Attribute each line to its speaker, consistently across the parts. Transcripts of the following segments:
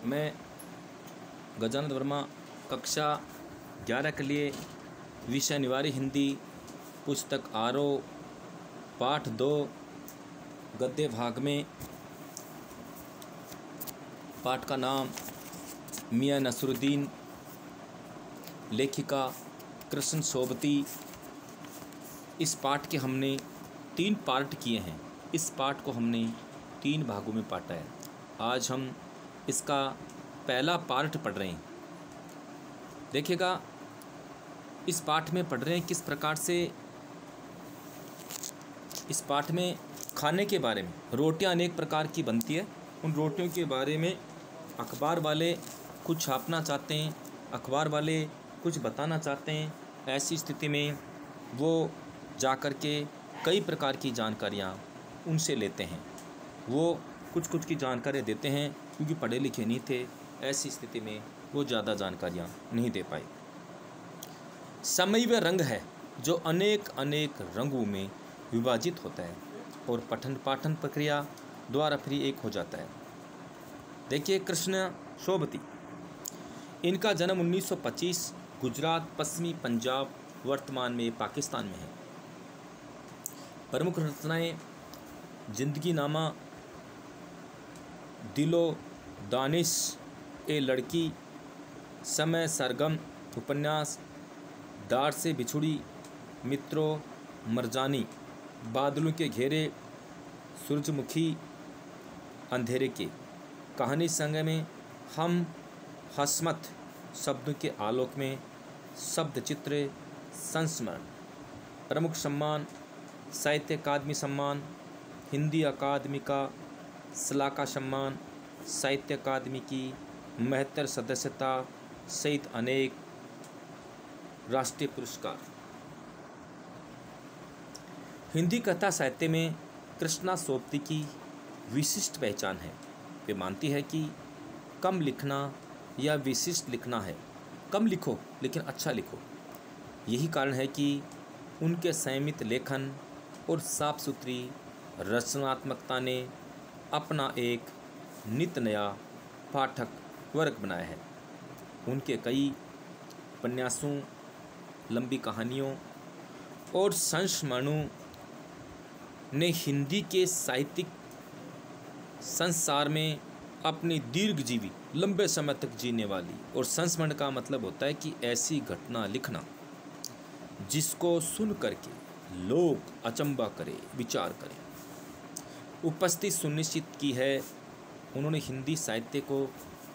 Speaker 1: मैं गजानंद वर्मा कक्षा 11 के लिए विषय निवारी हिंदी पुस्तक आरोह पाठ 2 गद्य भाग में पाठ का नाम मियां नसरुद्दीन, लेखिका कृष्ण सोबती। इस पाठ के हमने 3 पार्ट किए हैं। इस पाठ को हमने 3 भागों में बांटा है। आज हम इसका पहला पार्ट पढ़ रहे हैं। देखिएगा, इस पाठ में पढ़ रहे हैं किस प्रकार से। इस पाठ में खाने के बारे में, रोटियां अनेक प्रकार की बनती है, उन रोटियों के बारे में अखबार वाले कुछ छापना चाहते हैं, अखबार वाले कुछ बताना चाहते हैं। ऐसी स्थिति में वो जाकर के कई प्रकार की जानकारियाँ उनसे लेते हैं। वो कुछ की जानकारी देते हैं, क्योंकि पढ़े लिखे नहीं थे। ऐसी स्थिति में वो ज़्यादा जानकारियाँ नहीं दे पाए। समय व रंग है जो अनेक अनेक रंगों में विभाजित होता है और पठन पाठन प्रक्रिया द्वारा फिर एक हो जाता है। देखिए, कृष्ण सोबती, इनका जन्म 1925 गुजरात, पश्चिमी पंजाब, वर्तमान में पाकिस्तान में है। प्रमुख रचनाएं जिंदगी नामा, दिलो दानिश, ए लड़की, समय सरगम, उपन्यास, दार से बिछुड़ी, मित्रों, मरजानी, बादलों के घेरे, सूरजमुखी, अंधेरे के, कहानी संग में, हम, हसमत, शब्दों के आलोक में, शब्द चित्र, संस्मरण। प्रमुख सम्मान साहित्य अकादमी सम्मान, हिंदी अकादमी का सलाका सम्मान, साहित्य अकादमी की 72 सदस्यता सहित अनेक राष्ट्रीय पुरस्कार। हिंदी कथा साहित्य में कृष्णा सोबती की विशिष्ट पहचान है। वे मानती है कि कम लिखना या विशिष्ट लिखना है। कम लिखो लेकिन अच्छा लिखो। यही कारण है कि उनके संयमित लेखन और साफ सुथरी रचनात्मकता ने अपना एक नित नया पाठक वर्ग बनाया है। उनके कई उपन्यासों, लंबी कहानियों और संस्मरणों ने हिंदी के साहित्यिक संसार में अपनी दीर्घजीवी, लंबे समय तक जीने वाली, और संस्मरण का मतलब होता है कि ऐसी घटना लिखना जिसको सुन करके लोग अचंभा करें, विचार करें, उपस्थिति सुनिश्चित की है। उन्होंने हिंदी साहित्य को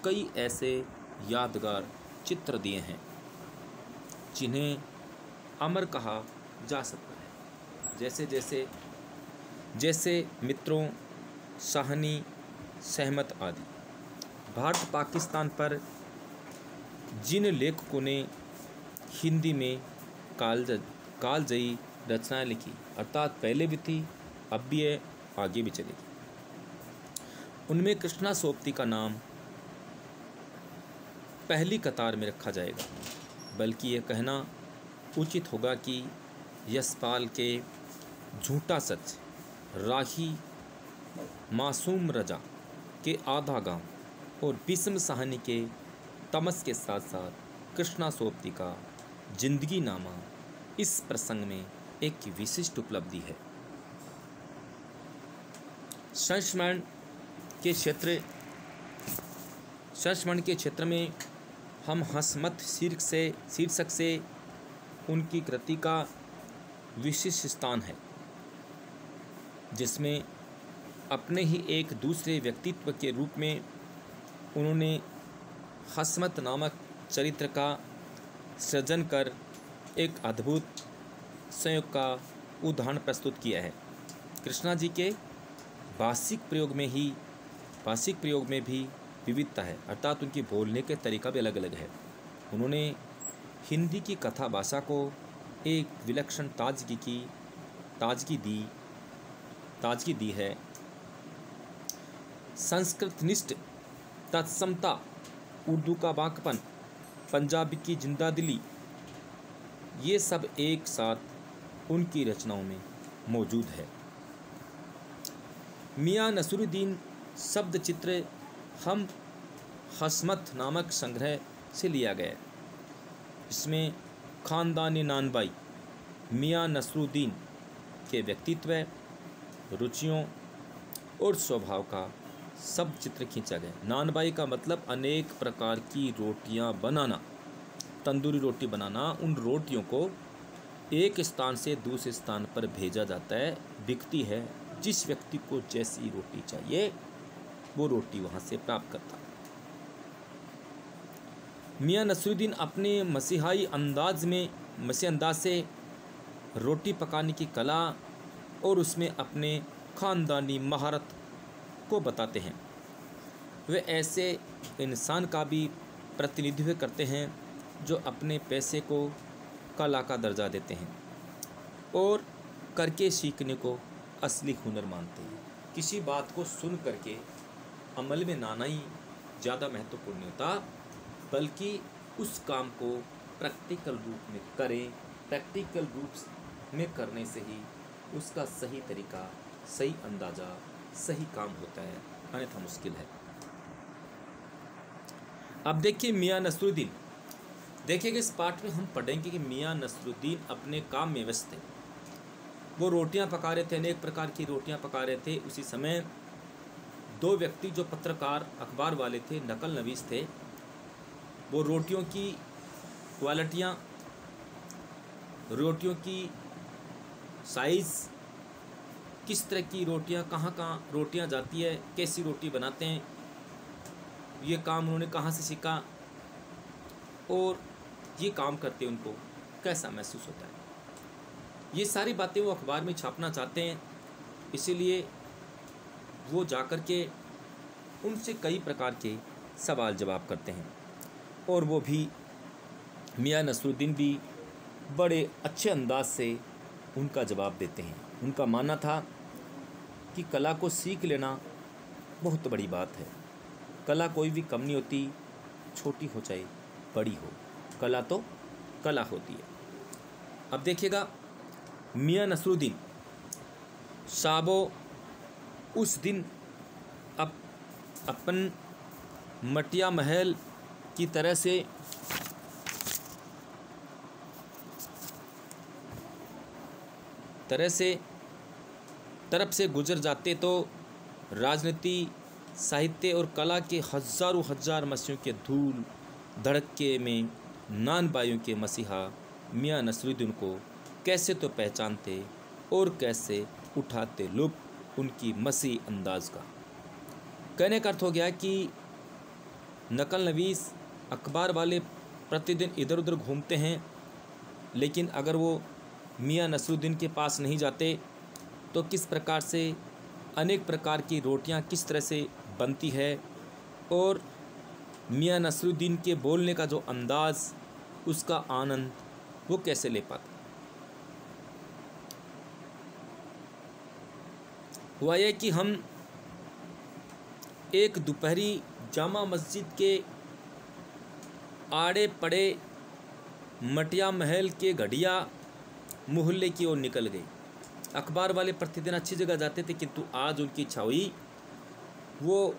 Speaker 1: कई ऐसे यादगार चित्र दिए हैं जिन्हें अमर कहा जा सकता है। जैसे मित्रों, साहनी, सहमत आदि। भारत पाकिस्तान पर जिन लेखकों ने हिंदी में कालजयी रचनाएं लिखी, अर्थात पहले भी थी, अब भी है, आगे भी चलेगी, उनमें कृष्णा सोबती का नाम पहली कतार में रखा जाएगा। बल्कि यह कहना उचित होगा कि यशपाल के झूठा सच, राही, मासूम रजा के आधा गांव और भीष्म साहनी के तमस के साथ साथ कृष्णा सोबती का जिंदगी नामा इस प्रसंग में एक विशिष्ट उपलब्धि है। संस्मरण के क्षेत्र में हम हसमत शीर्षक से उनकी कृति का विशिष्ट स्थान है, जिसमें अपने ही एक दूसरे व्यक्तित्व के रूप में उन्होंने हसमत नामक चरित्र का सृजन कर एक अद्भुत संयोग का उदाहरण प्रस्तुत किया है। कृष्णा जी के भाषिक प्रयोग में भी विविधता है, अर्थात उनकी बोलने के तरीका भी अलग अलग है। उन्होंने हिंदी की कथा भाषा को एक विलक्षण ताजगी दी है। संस्कृतनिष्ठ तत्समता, उर्दू का बांकपन, पंजाबी की जिंदा दिली, ये सब एक साथ उनकी रचनाओं में मौजूद है। मियां नसरुद्दीन शब्द चित्र, हम, हसमत नामक संग्रह से लिया गया है। इसमें खानदानी नानबाई मियाँ नसरुद्दीन के व्यक्तित्व, रुचियों और स्वभाव का सब चित्र खींचा गया। नानबाई का मतलब अनेक प्रकार की रोटियां बनाना, तंदूरी रोटी बनाना। उन रोटियों को एक स्थान से दूसरे स्थान पर भेजा जाता है, बिकती है। जिस व्यक्ति को जैसी रोटी चाहिए वो रोटी वहाँ से प्राप्त करता। मियाँ नसरुद्दीन अपने मसीहाई अंदाज से रोटी पकाने की कला और उसमें अपने ख़ानदानी महारत को बताते हैं। वे ऐसे इंसान का भी प्रतिनिधित्व करते हैं जो अपने पैसे को कला का दर्जा देते हैं और करके सीखने को असली हुनर मानते हैं। किसी बात को सुन करके अमल में लाना ही ज़्यादा महत्वपूर्ण नहीं होता, बल्कि उस काम को प्रैक्टिकल रूप में करें। प्रैक्टिकल रूप में करने से ही उसका सही तरीका, सही अंदाज़ा, सही काम होता है, अन्यथा मुश्किल है। अब देखिए मियाँ नसरुद्दीन, देखिएगा इस पाठ में हम पढ़ेंगे कि मियाँ नसरुद्दीन अपने काम में व्यस्त थे। वो रोटियां पका रहे थे, अनेक प्रकार की रोटियां पका रहे थे। उसी समय दो व्यक्ति जो पत्रकार अखबार वाले थे, नकल नवीस थे, वो रोटियों की क्वालिटियाँ, रोटियों की साइज़, किस तरह की रोटियां, कहाँ कहाँ रोटियां जाती है, कैसी रोटी बनाते हैं, ये काम उन्होंने कहाँ से सीखा और ये काम करते उनको कैसा महसूस होता है, ये सारी बातें वो अखबार में छापना चाहते हैं। इसीलिए वो जाकर के उनसे कई प्रकार के सवाल जवाब करते हैं और वो भी मियाँ नसरुद्दीन भी बड़े अच्छे अंदाज से उनका जवाब देते हैं। उनका मानना था कि कला को सीख लेना बहुत बड़ी बात है। कला कोई भी कम नहीं होती, छोटी हो चाहे बड़ी हो, कला तो कला होती है। अब देखिएगा मियाँ नसरुद्दीन साहबो उस दिन अपन मटिया महल की तरफ से गुजर जाते तो राजनीति, साहित्य और कला के हज़ारों हजार मसीहों के धूल धड़के में नानबाइयों के मसीहा मियाँ नसरुद्दीन को कैसे तो पहचानते और कैसे उठाते लुत्फ़ उनकी मसीह अंदाज का। कहने का अर्थ हो गया कि नकल नवीस अखबार वाले प्रतिदिन इधर उधर घूमते हैं, लेकिन अगर वो मियाँ नसरुद्दीन के पास नहीं जाते तो किस प्रकार से अनेक प्रकार की रोटियां किस तरह से बनती है और मियाँ नसरुद्दीन के बोलने का जो अंदाज़, उसका आनंद वो कैसे ले पाते। हुआ यह कि हम एक दोपहरी जामा मस्जिद के आड़े पड़े मटिया महल के घड़िया मोहल्ले की ओर निकल गए। अखबार वाले प्रतिदिन अच्छी जगह जाते थे, किंतु आज उनकी इच्छा हुई वो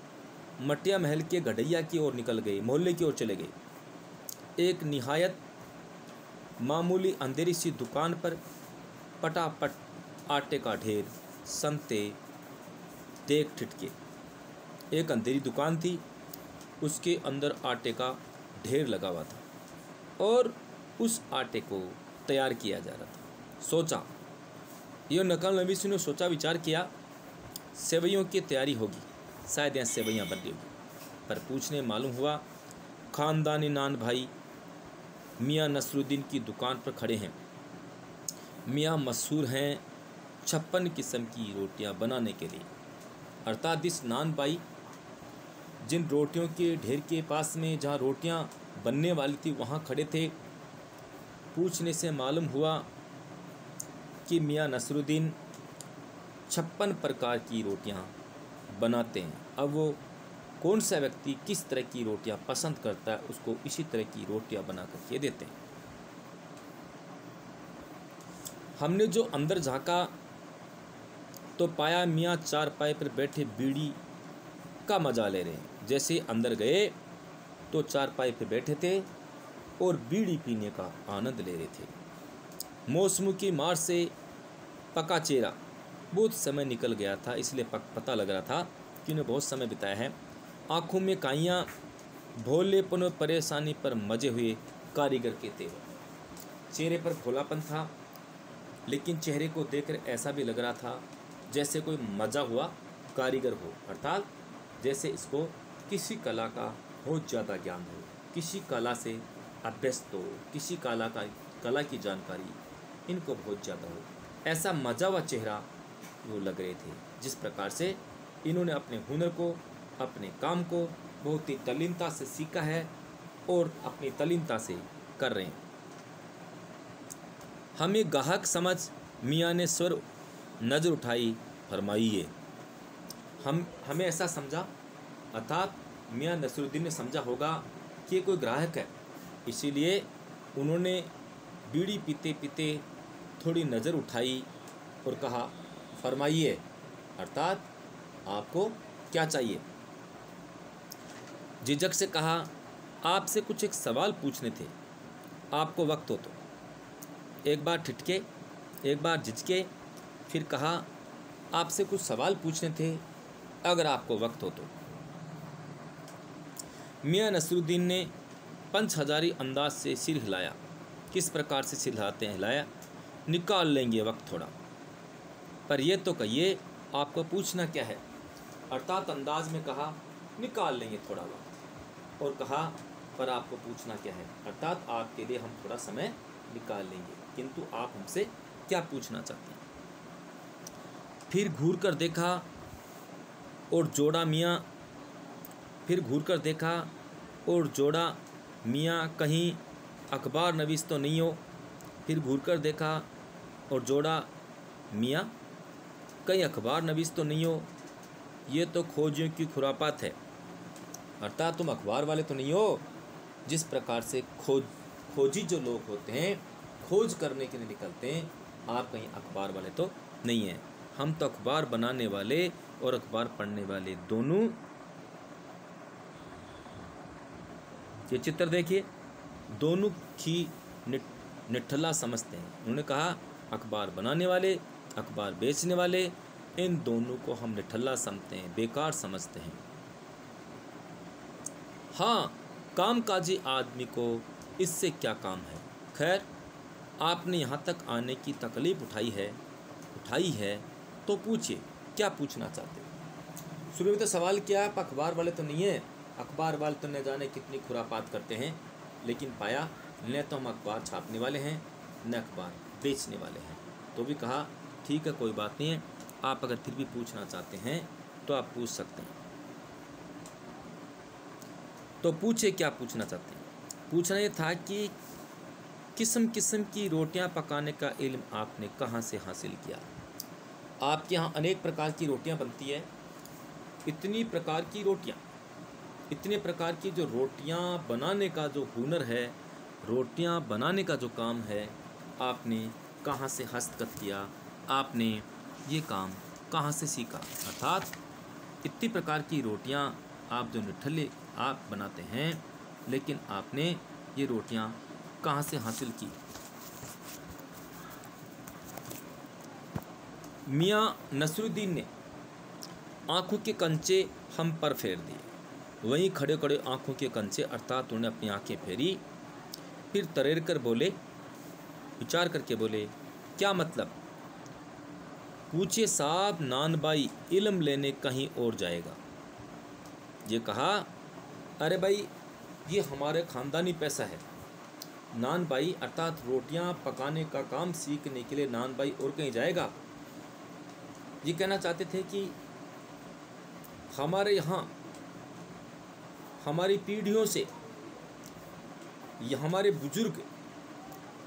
Speaker 1: मटिया महल के घड़िया की ओर निकल गए, मोहल्ले की ओर चले गए। एक निहायत मामूली अंधेरी सी दुकान पर पटापट आटे का ढेर, संते, देख ठिठके। एक अंधेरी दुकान थी, उसके अंदर आटे का ढेर लगा हुआ था और उस आटे को तैयार किया जा रहा था। सोचा, यह नकल नवीस ने सोचा, विचार किया, सेवइयों की तैयारी होगी, शायद यहाँ सेवइयाँ बन रही होगी। पर पूछने मालूम हुआ ख़ानदानी नान भाई मियाँ नसरुद्दीन की दुकान पर खड़े हैं। मियाँ मशहूर हैं 56 किस्म की रोटियां बनाने के लिए। अर्थात इस नान भाई जिन रोटियों के ढेर के पास में जहाँ रोटियां बनने वाली थी वहाँ खड़े थे। पूछने से मालूम हुआ कि मियाँ नसरुद्दीन 56 प्रकार की रोटियां बनाते हैं। अब वो कौन सा व्यक्ति किस तरह की रोटियां पसंद करता है, उसको इसी तरह की रोटियां बना करके देते हैं। हमने जो अंदर झांका तो पाया मियाँ चारपाई पर बैठे बीड़ी का मजा ले रहे हैं। जैसे अंदर गए तो चारपाई पे बैठे थे और बीड़ी पीने का आनंद ले रहे थे। मौसम की मार से पका चेहरा, बहुत समय निकल गया था इसलिए पता लग रहा था कि उन्हें बहुत समय बिताया है। आँखों में काइयाँ, भोलेपन और परेशानी पर मजे हुए कारीगर के थे। चेहरे पर भोलापन था, लेकिन चेहरे को देखकर ऐसा भी लग रहा था जैसे कोई मजा हुआ कारीगर हो, अर्थात जैसे इसको किसी कला का बहुत ज़्यादा ज्ञान हो, किसी कला से अभ्यस्त हो, किसी कला की जानकारी इनको बहुत ज़्यादा हो। ऐसा मजा हुआ चेहरा वो लग रहे थे, जिस प्रकार से इन्होंने अपने हुनर को, अपने काम को बहुत ही तल्लीनता से सीखा है और अपनी तल्लीनता से कर रहे हैं। हमें गाहक समझ मियाँ ने स्वर नज़र उठाई, फरमाइए। हमें ऐसा समझा, अर्थात मियाँ नसरुद्दीन ने समझा होगा कि ये कोई ग्राहक है, इसीलिए उन्होंने बीड़ी पीते पीते थोड़ी नज़र उठाई और कहा, फरमाइए, अर्थात आपको क्या चाहिए। झिझक से कहा, आपसे कुछ एक सवाल पूछने थे, आपको वक्त हो तो। एक बार ठिठके, एक बार झिझके, फिर कहा, आपसे कुछ सवाल पूछने थे, अगर आपको वक्त हो तो। मियाँ नसरुद्दीन ने पंचहजारी अंदाज से सिर हिलाया। किस प्रकार से सिर हिलाते हैं? हिलाया, निकाल लेंगे वक्त थोड़ा, पर यह तो कहिए आपको पूछना क्या है। अर्थात अंदाज में कहा, निकाल लेंगे थोड़ा वक्त, और कहा, पर आपको पूछना क्या है, अर्थात आपके लिए हम थोड़ा समय निकाल लेंगे, किंतु आप हमसे क्या पूछना चाहते हैं। फिर घूर कर देखा और जोड़ा मियाँ, फिर घूर कर देखा और जोड़ा मियाँ कहीं अखबार नवीस तो नहीं हो। फिर घूर कर देखा और जोड़ा मियाँ कहीं अखबार नवीस तो नहीं हो। ये तो खोजियों की खुरापात है, अर्थात तुम अखबार वाले तो नहीं हो। जिस प्रकार से खोजी जो लोग होते हैं, खोज करने के लिए निकलते हैं, आप कहीं अखबार वाले तो नहीं हैं। हम तो अखबार बनाने वाले और अखबार पढ़ने वाले दोनों, ये चित्र देखिए, दोनों की निठल्ला समझते हैं। उन्होंने कहा, अखबार बनाने वाले, अखबार बेचने वाले, इन दोनों को हम निठल्ला समझते हैं, बेकार समझते हैं। हाँ, कामकाजी आदमी को इससे क्या काम है। खैर, आपने यहाँ तक आने की तकलीफ उठाई है तो पूछिए, क्या पूछना चाहते हैं। शुरू में तो सवाल किया, आप अखबार वाले तो नहीं है, अखबार वाले तो न जाने कितनी खुरापात करते हैं, लेकिन पाया न तो हम अखबार छापने वाले हैं, न अखबार बेचने वाले हैं। तो भी कहा, ठीक है, कोई बात नहीं है, आप अगर फिर भी पूछना चाहते हैं तो आप पूछ सकते हैं। तो पूछे, क्या पूछना चाहते हैं। पूछना ये था कि किस्म किस्म की रोटियां पकाने का इल्म आपने कहाँ से हासिल किया। आपके यहाँ अनेक प्रकार की रोटियां बनती है, इतनी प्रकार की रोटियां, इतने प्रकार की जो रोटियां बनाने का जो हुनर है, रोटियां बनाने का जो काम है, आपने कहाँ से हस्तगत किया, आपने ये काम कहाँ से सीखा। अर्थात इतनी प्रकार की रोटियां आप जो निठल्ले आप बनाते हैं, लेकिन आपने ये रोटियां कहाँ से हासिल की। मियाँ नसरुद्दीन ने आँखों के कंचे हम पर फेर दिए। वहीं खड़े खड़े आँखों के कंचे, अर्थात उन्होंने अपनी आँखें फेरी, फिर तरेर कर बोले, विचार करके बोले, क्या मतलब। पूछे साहब, नानबाई इल्म लेने कहीं और जाएगा। ये कहा, अरे भाई, ये हमारे ख़ानदानी पैसा है। नानबाई अर्थात रोटियां पकाने का काम सीखने के लिए नानबाई और कहीं जाएगा। ये कहना चाहते थे कि हमारे यहाँ हमारी पीढ़ियों से ये हमारे बुजुर्ग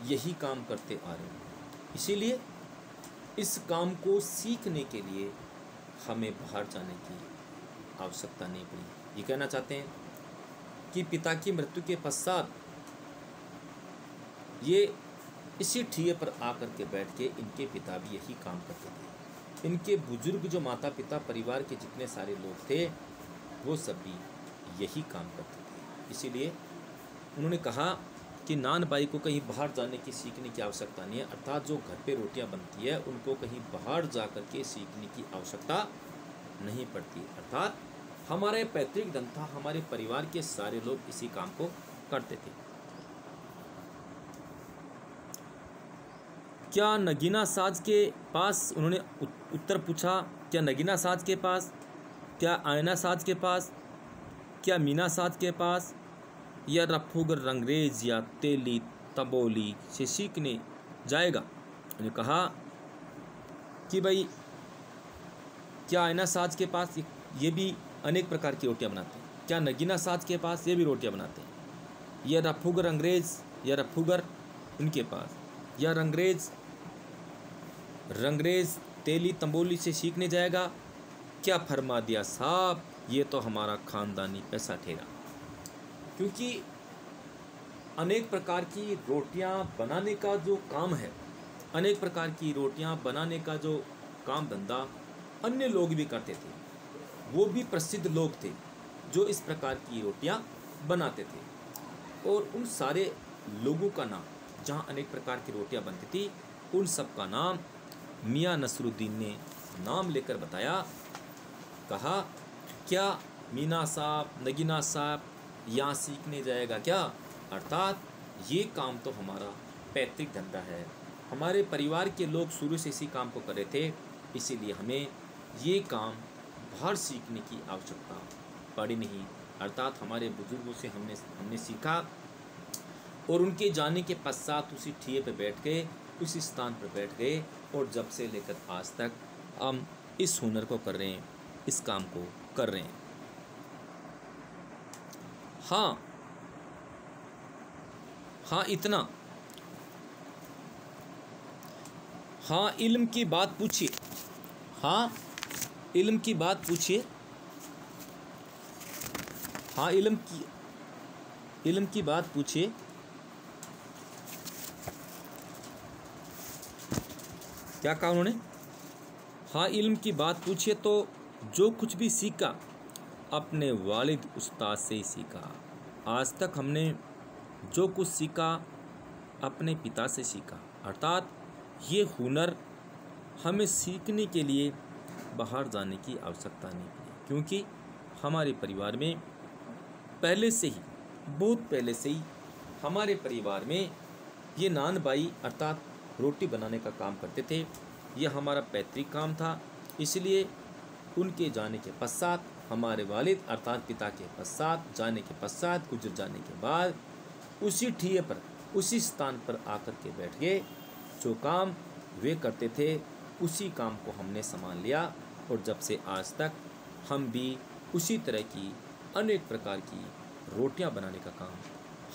Speaker 1: यही काम करते आ रहे हैं, इसीलिए इस काम को सीखने के लिए हमें बाहर जाने की आवश्यकता नहीं पड़ी। ये कहना चाहते हैं कि पिता की मृत्यु के पश्चात ये इसी ठिये पर आकर के बैठ के इनके पिता भी यही काम करते थे। इनके बुजुर्ग जो माता पिता परिवार के जितने सारे लोग थे, वो सब भी यही काम करते थे। इसीलिए उन्होंने कहा कि नान बाई को कहीं बाहर जाने की सीखने की आवश्यकता नहीं है, अर्थात जो घर पे रोटियां बनती है उनको कहीं बाहर जा कर के सीखने की आवश्यकता नहीं पड़ती। अर्थात हमारे पैतृक धन था, हमारे परिवार के सारे लोग इसी काम को करते थे। क्या नगीना साज के पास, उन्होंने उत्तर पूछा, क्या नगीना साज के पास, क्या आयना साज के पास, क्या मीना साज के पास, या रफूगर रंगरेज या तेली तबोली से सीखने जाएगा? उन्होंने कहा कि भाई क्या आयना साज के पास, ये भी अनेक प्रकार की रोटियां बनाते हैं, क्या नगीना साज के पास, ये भी रोटियां बनाते हैं, या रफूगर अंग्रेज या रफूगर उनके पास, या रंगरेज तेली तंबोली से सीखने जाएगा? क्या फरमा दिया साहब, ये तो हमारा खानदानी पैसा ठहरा। क्योंकि अनेक प्रकार की रोटियां बनाने का जो काम है, अनेक प्रकार की रोटियां बनाने का जो काम धंधा अन्य लोग भी करते थे, वो भी प्रसिद्ध लोग थे जो इस प्रकार की रोटियां बनाते थे। और उन सारे लोगों का नाम, जहां अनेक प्रकार की रोटियां बनती थी, उन सब का नाम मियाँ नसरुद्दीन ने नाम लेकर बताया। कहा क्या मीना साहब, नगीना साहब यहाँ सीखने जाएगा क्या? अर्थात ये काम तो हमारा पैतृक धंधा है, हमारे परिवार के लोग शुरू से इसी काम को कर रहे थे, इसीलिए हमें ये काम बाहर सीखने की आवश्यकता पड़ी नहीं। अर्थात हमारे बुजुर्गों से हमने सीखा और उनके जाने के पश्चात उसी ठिये पर बैठ गए, उसी स्थान पर बैठ गए, और जब से लेकर आज तक हम इस हुनर को कर रहे हैं, इस काम को कर रहे हैं। हाँ इतना, हाँ इल्म की बात पूछिए, हाँ इल्म की बात पूछिए, हाँ इल्म की बात पूछिए। क्या कहा उन्होंने? हाँ इल्म की बात पूछिए तो जो कुछ भी सीखा अपने वालिद उस्ताद से ही सीखा। आज तक हमने जो कुछ सीखा अपने पिता से सीखा। अर्थात ये हुनर हमें सीखने के लिए बाहर जाने की आवश्यकता नहीं पड़ी, क्योंकि हमारे परिवार में पहले से ही, बहुत पहले से ही हमारे परिवार में ये नान बाई अर्थात रोटी बनाने का काम करते थे। यह हमारा पैतृक काम था, इसलिए उनके जाने के पश्चात, हमारे वालिद अर्थात पिता के पश्चात जाने के पश्चात, गुजर जाने के बाद उसी ठिये पर, उसी स्थान पर आकर के बैठ गए। जो काम वे करते थे उसी काम को हमने संभाल लिया, और जब से आज तक हम भी उसी तरह की अनेक प्रकार की रोटियां बनाने का काम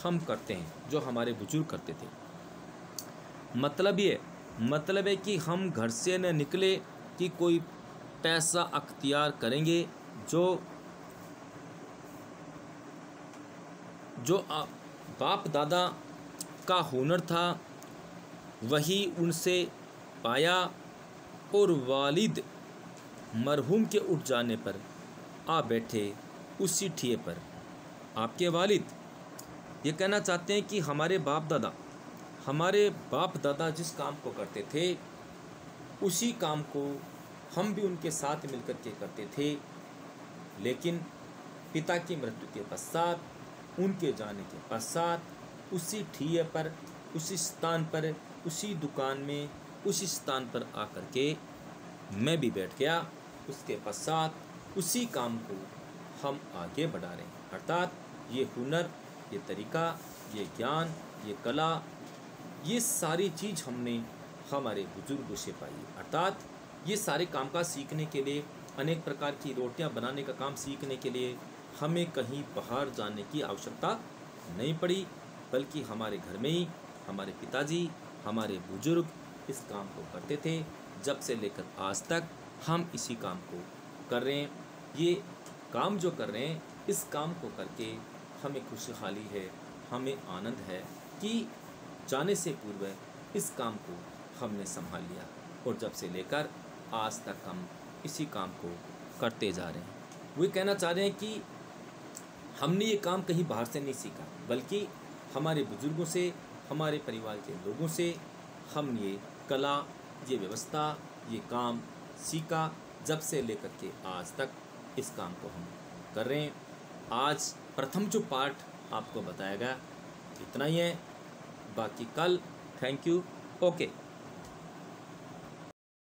Speaker 1: हम करते हैं जो हमारे बुजुर्ग करते थे। मतलब है कि हम घर से न निकले कि कोई पैसा अख्तियार करेंगे, जो बाप दादा का हुनर था वही उनसे पाया, और वालिद मरहूम के उठ जाने पर आ बैठे उसी ठिये पर। आपके वालिद ये कहना चाहते हैं कि हमारे बाप दादा जिस काम को करते थे उसी काम को हम भी उनके साथ मिलकर के करते थे, लेकिन पिता की मृत्यु के पश्चात, उनके जाने के पश्चात उसी ठिये पर, उसी स्थान पर, उसी दुकान में, उसी स्थान पर आकर के मैं भी बैठ गया। उसके पश्चात उसी काम को हम आगे बढ़ा रहे हैं। अर्थात ये हुनर, ये तरीका, ये ज्ञान, ये कला, ये सारी चीज़ हमने हमारे बुजुर्गों से पाई। अर्थात ये सारे कामकाज सीखने के लिए, अनेक प्रकार की रोटियां बनाने का काम सीखने के लिए हमें कहीं बाहर जाने की आवश्यकता नहीं पड़ी, बल्कि हमारे घर में ही हमारे पिताजी, हमारे बुजुर्ग इस काम को करते थे। जब से लेकर आज तक हम इसी काम को कर रहे हैं। ये काम जो कर रहे हैं, इस काम को करके हमें खुशहाली है, हमें आनंद है कि जाने से पूर्व इस काम को हमने संभाल लिया, और जब से लेकर आज तक हम इसी काम को करते जा रहे हैं। वे कहना चाह रहे हैं कि हमने ये काम कहीं बाहर से नहीं सीखा, बल्कि हमारे बुजुर्गों से, हमारे परिवार के लोगों से हम ये कला, ये व्यवस्था, ये काम सीखा। जब से लेकर के आज तक इस काम को हम कर रहे हैं। आज प्रथम जो पार्ट आपको बताया गया इतना ही है, बाकी कल। Thank you. ओके।